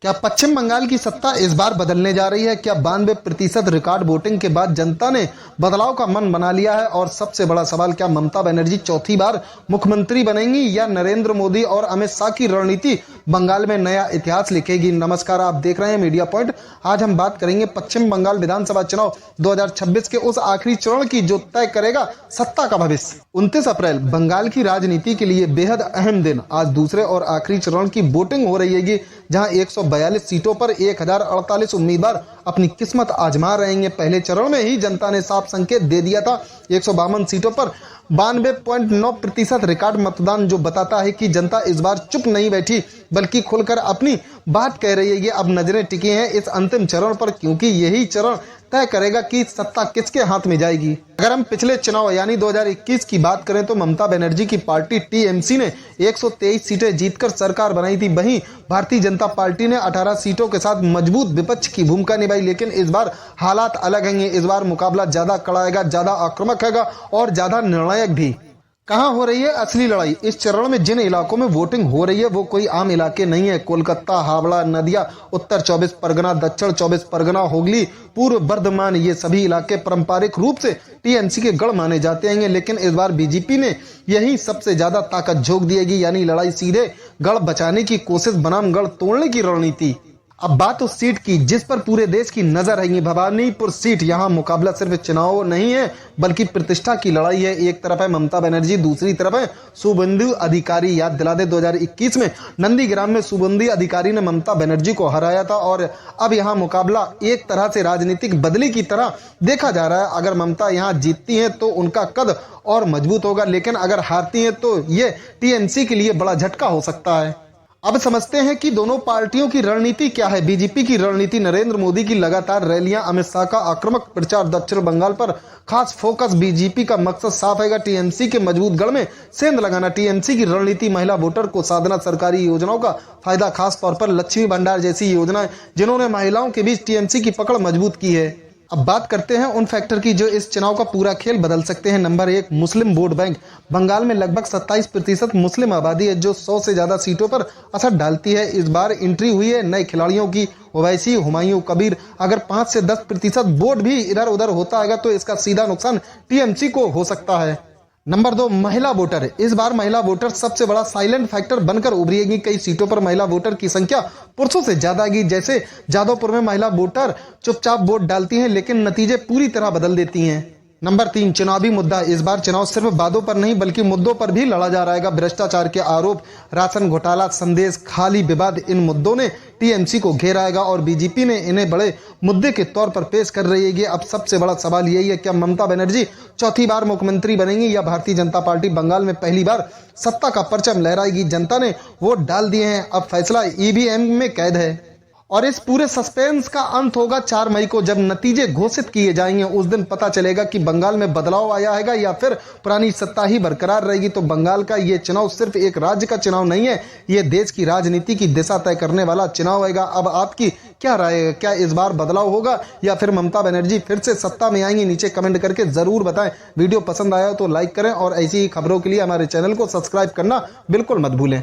क्या पश्चिम बंगाल की सत्ता इस बार बदलने जा रही है? क्या 92% रिकॉर्ड वोटिंग के बाद जनता ने बदलाव का मन बना लिया है? और सबसे बड़ा सवाल, क्या ममता बनर्जी चौथी बार मुख्यमंत्री बनेंगी या नरेंद्र मोदी और अमित शाह की रणनीति बंगाल में नया इतिहास लिखेगी? नमस्कार, आप देख रहे हैं मीडिया पॉइंट। आज हम बात करेंगे पश्चिम बंगाल विधानसभा चुनाव 2026 के उस आखिरी चरण की जो तय करेगा सत्ता का भविष्य। 29 अप्रैल बंगाल की राजनीति के लिए बेहद अहम दिन। आज दूसरे और आखिरी चरण की वोटिंग हो रही है, जहां 142 सीटों पर 1048 उम्मीदवार अपनी किस्मत आजमा रहेंगे। पहले चरण में ही जनता ने साफ संकेत दे दिया था। 152 सीटों पर 92.9% रिकॉर्ड मतदान, जो बताता है कि जनता इस बार चुप नहीं बैठी बल्कि खुलकर अपनी बात कह रही है। ये अब नजरें टिकी हैं इस अंतिम चरण पर, क्योंकि यही चरण तय करेगा कि सत्ता किसके हाथ में जाएगी। अगर हम पिछले चुनाव यानी 2021 की बात करें तो ममता बनर्जी की पार्टी टीएमसी ने 123 सीटें जीतकर सरकार बनाई थी। वहीं भारतीय जनता पार्टी ने 18 सीटों के साथ मजबूत विपक्ष की भूमिका निभाई। लेकिन इस बार हालात अलग हैं। इस बार मुकाबला ज्यादा कड़ा है, ज्यादा आक्रामक है और ज्यादा निर्णायक भी। कहां हो रही है असली लड़ाई? इस चरण में जिन इलाकों में वोटिंग हो रही है वो कोई आम इलाके नहीं है। कोलकाता, हावड़ा, नदिया, उत्तर 24 परगना, दक्षिण 24 परगना, हुगली, पूर्व बर्धमान, ये सभी इलाके पारंपरिक रूप से टीएमसी के गढ़ माने जाते हैं। लेकिन इस बार बीजेपी ने यही सबसे ज्यादा ताकत झोंक दिएगी, यानी लड़ाई सीधे गढ़ बचाने की कोशिश बनाम गढ़ तोड़ने की रणनीति। अब बात उस सीट की जिस पर पूरे देश की नजर रहेगी, भवानीपुर सीट। यहाँ मुकाबला सिर्फ चुनाव नहीं है बल्कि प्रतिष्ठा की लड़ाई है। एक तरफ है ममता बनर्जी, दूसरी तरफ है शुभेंदु अधिकारी। याद दिला दे 2021 में नंदीग्राम में शुभेंदु अधिकारी ने ममता बनर्जी को हराया था और अब यहाँ मुकाबला एक तरह से राजनीतिक बदली की तरह देखा जा रहा है। अगर ममता यहाँ जीतती है तो उनका कद और मजबूत होगा, लेकिन अगर हारती है तो ये टीएमसी के लिए बड़ा झटका हो सकता है। अब समझते हैं कि दोनों पार्टियों की रणनीति क्या है। बीजेपी की रणनीति नरेंद्र मोदी की लगातार रैलियां, अमित शाह का आक्रामक प्रचार, दक्षिण बंगाल पर खास फोकस। बीजेपी का मकसद साफ है, टीएमसी के मजबूत गढ़ में सेंध लगाना। टीएमसी की रणनीति महिला वोटर को साधना, सरकारी योजनाओं का फायदा, खास तौर पर लक्ष्मी भंडार जैसी योजनाएं जिन्होंने महिलाओं के बीच टीएमसी की पकड़ मजबूत की है। अब बात करते हैं उन फैक्टर की जो इस चुनाव का पूरा खेल बदल सकते हैं। नंबर 1, मुस्लिम वोट बैंक। बंगाल में लगभग 27% मुस्लिम आबादी है, जो 100 से ज्यादा सीटों पर असर डालती है। इस बार एंट्री हुई है नए खिलाड़ियों की, ओवैसी, हुमायूं कबीर। अगर 5 से 10% वोट भी इधर उधर होता है तो इसका सीधा नुकसान टीएमसी को हो सकता है। नंबर 2, महिला वोटर। इस बार महिला वोटर सबसे बड़ा साइलेंट फैक्टर बनकर उभरेगी। कई सीटों पर महिला वोटर की संख्या पुरुषों से ज्यादा है। जैसे जादवपुर में महिला वोटर चुपचाप वोट डालती हैं, लेकिन नतीजे पूरी तरह बदल देती हैं। नंबर 3, चुनावी मुद्दा। इस बार चुनाव सिर्फ वादों पर नहीं बल्कि मुद्दों पर भी लड़ा जा रहा है। भ्रष्टाचार के आरोप, राशन घोटाला, संदेश खाली विवाद, इन मुद्दों ने टीएमसी को घेरा है और बीजेपी ने इन्हें बड़े मुद्दे के तौर पर पेश कर रही है। अब सबसे बड़ा सवाल यही है, क्या ममता बनर्जी चौथी बार मुख्यमंत्री बनेंगी या भारतीय जनता पार्टी बंगाल में पहली बार सत्ता का परचम लहराएगी? जनता ने वोट डाल दिए हैं, अब फैसला ईवीएम में कैद है। और इस पूरे सस्पेंस का अंत होगा 4 मई को, जब नतीजे घोषित किए जाएंगे। उस दिन पता चलेगा कि बंगाल में बदलाव आया है या फिर पुरानी सत्ता ही बरकरार रहेगी। तो बंगाल का ये चुनाव सिर्फ एक राज्य का चुनाव नहीं है, ये देश की राजनीति की दिशा तय करने वाला चुनाव है। अब आपकी क्या राय है? क्या इस बार बदलाव होगा या फिर ममता बनर्जी फिर से सत्ता में आएंगी? नीचे कमेंट करके जरूर बताएं। वीडियो पसंद आया तो लाइक करें और ऐसी ही खबरों के लिए हमारे चैनल को सब्सक्राइब करना बिल्कुल मत भूलें।